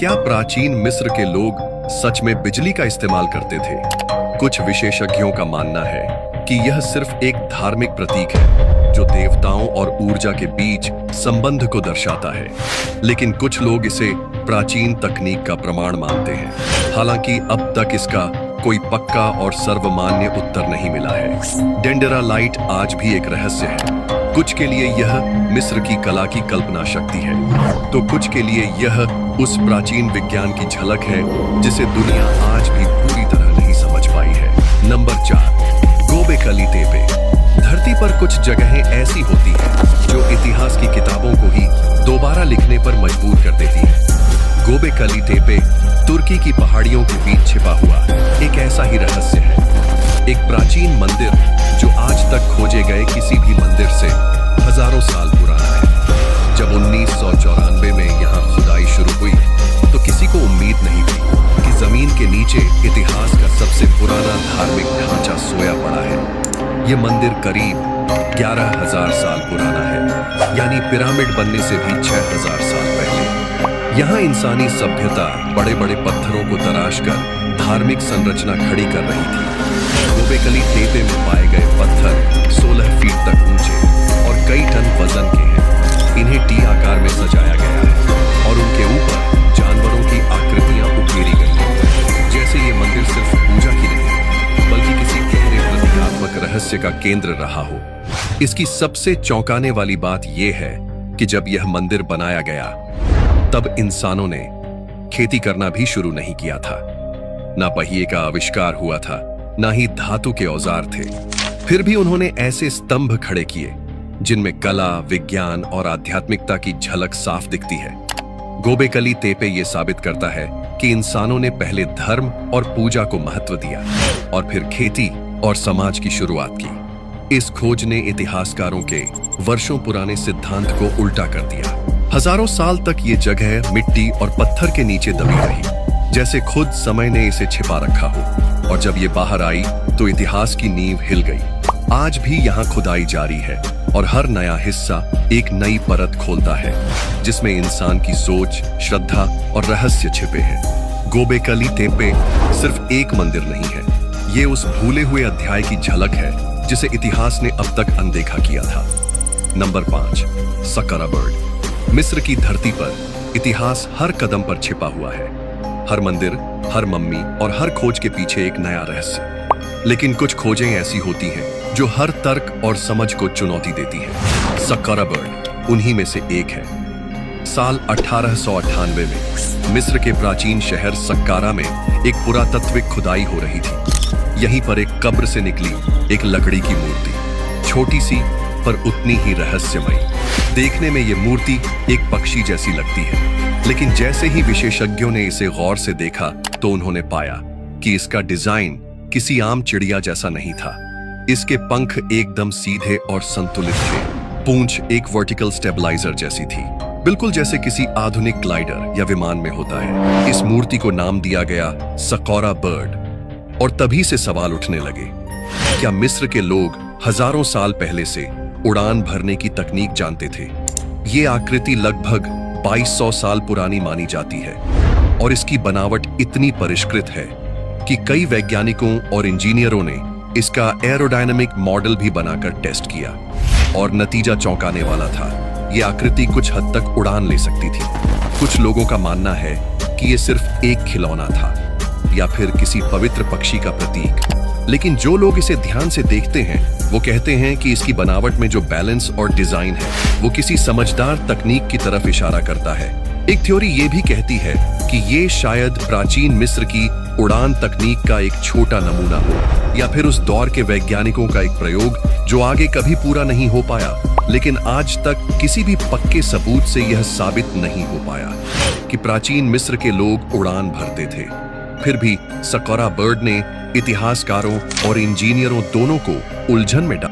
क्या प्राचीन मिस्र के लोग सच में बिजली का इस्तेमाल करते थे? कुछ विशेषज्ञों का मानना है कि यह सिर्फ एक धार्मिक प्रतीक है जो देवताओं और ऊर्जा के बीच संबंध को दर्शाता है, लेकिन कुछ लोग इसे प्राचीन तकनीक का प्रमाण मानते हैं। हालांकि अब तक इसका कोई पक्का और सर्वमान्य उत्तर नहीं मिला है। डेंडेरालाइट आज भी एक रहस्य है। कुछ के लिए यह मिस्र की कला की कल्पना शक्ति है, तो कुछ के लिए यह उस प्राचीन विज्ञान की झलक है जिसे दुनिया आज भी पूरी तरह नहीं समझ पाई है। Number 4, Gobekli तेपे। धरती पर कुछ जगहें ऐसी होती हैं जो इतिहास की किताबों को ही दोबारा लिखने पर मजबूर कर देती हैं। गोबेकली तेपे तुर्की की पहाड़ियों के बीच छिपा हुआ एक ऐसा ही रहस्य है। एक प्राचीन मंदिर जो आज तक खोजे गए किसी भी मंदिर से हजारों साल पुराना है। जब 1994 में यहाँ खुदाई शुरू हुई तो किसी को उम्मीद नहीं थी कि जमीन के नीचे इतिहास का सबसे पुराना धार्मिक ढांचा सोया पड़ा है। ये मंदिर करीब 11,000 साल पुराना है, यानी पिरामिड बनने से भी 6,000 साल पहले। यहाँ इंसानी सभ्यता बड़े बड़े पत्थरों को तराशकर धार्मिक संरचना खड़ी कर रही थी। गोबेकली तेपे में पाए गए पत्थर 16 फीट तक ऊंचे और कई टन वजन के हैं। इन्हें टी आकार में सजाया गया है और उनके ऊपर जानवरों की आकृतियां उकेरी गई हैं। जैसे ये मंदिर सिर्फ पूजा की नहीं, बल्कि किसी गहरे प्रतीकात्मक रहस्य का केंद्र रहा हो। इसकी सबसे चौंकाने वाली बात यह है कि जब यह मंदिर बनाया गया तब इंसानों ने खेती करना भी शुरू नहीं किया था। ना पहिए का आविष्कार हुआ था, ना ही धातु के औजार थे। फिर भी उन्होंने ऐसे स्तंभ खड़े किए जिनमें कला, विज्ञान और आध्यात्मिकता की झलक साफ दिखती है। गोबेकली तेपे ये साबित करता है कि इंसानों ने पहले धर्म और पूजा को महत्व दिया और फिर खेती और समाज की शुरुआत की। इस खोज ने इतिहासकारों के वर्षों पुराने सिद्धांत को उल्टा कर दिया। हजारों साल तक ये जगह मिट्टी और पत्थर के नीचे दबी रही, जैसे खुद समय ने इसे छिपा रखा हो, और जब ये बाहर आई तो इतिहास की नींव हिल गई। आज भी यहाँ खुदाई जारी है और हर नया हिस्सा एक नई परत खोलता है जिसमें इंसान की सोच, श्रद्धा और रहस्य छिपे हैं। गोबेकली तेपे सिर्फ एक मंदिर नहीं है, ये उस भूले हुए अध्याय की झलक है जिसे इतिहास ने अब तक अनदेखा किया था। Number 5, Saqqara bird. मिस्र की धरती पर इतिहास हर कदम पर छिपा हुआ है। हर मंदिर, हर मम्मी और हर खोज के पीछे एक नया रहस्य। लेकिन कुछ खोजें ऐसी होती हैं जो हर तर्क और समझ को चुनौती देती हैं। सक्कारा बर्ड उन्हीं में से एक है। साल 1898 में मिस्र के प्राचीन शहर सक्कारा में एक पुरातत्विक खुदाई हो रही थी। यहीं पर एक कब्र से निकली एक लकड़ी की मूर्ति, छोटी सी पर उतनी ही रहस्यमयी। देखने में ये मूर्ति एक पक्षी जैसी लगती है, लेकिन जैसे ही विशेषज्ञों ने इसे गौर से देखा तो उन्होंने पाया कि इसका डिजाइन किसी आम चिड़िया जैसा नहीं था। इसके पंख एकदम सीधे और संतुलित थे। पूंछ एक वर्टिकल स्टेबलाइजर जैसी थी, बिल्कुल जैसे किसी आधुनिक ग्लाइडर या विमान में होता है। इस मूर्ति को नाम दिया गया सक्कारा बर्ड। और तभी से सवाल उठने लगे, क्या मिस्र के लोग हजारों साल पहले से उड़ान भरने की तकनीक जानते थे? ये आकृति लगभग 2200 साल पुरानी मानी जाती है और इसकी बनावट इतनी परिष्कृत है कि कई वैज्ञानिकों और इंजीनियरों ने इसका एरोडायनामिक मॉडल भी बनाकर टेस्ट किया और नतीजा चौंकाने वाला था। ये आकृति कुछ हद तक उड़ान ले सकती थी। कुछ लोगों का मानना है कि ये सिर्फ एक खिलौना था या फिर किसी पवित्र पक्षी का प्रतीक, लेकिन जो लोग इसे ध्यान से देखते हैं वो कहते हैं कि इसकी बनावट में जो बैलेंस और डिजाइन है वो किसी समझदार तकनीक की तरफ इशारा करता है। एक थ्योरी ये भी कहती है कि ये शायद प्राचीन मिस्र की उड़ान तकनीक का एक छोटा नमूना हो, या फिर उस दौर के वैज्ञानिकों का एक प्रयोग जो आगे कभी पूरा नहीं हो पाया, लेकिन आज तक किसी भी पक्के सबूत से यह साबित नहीं हो पाया कि प्राचीन मिस्र के लोग उड़ान भरते थे। फिर भी सक्कारा बर्ड ने इतिहासकारों और इंजीनियरों दोनों को उलझन में डाला।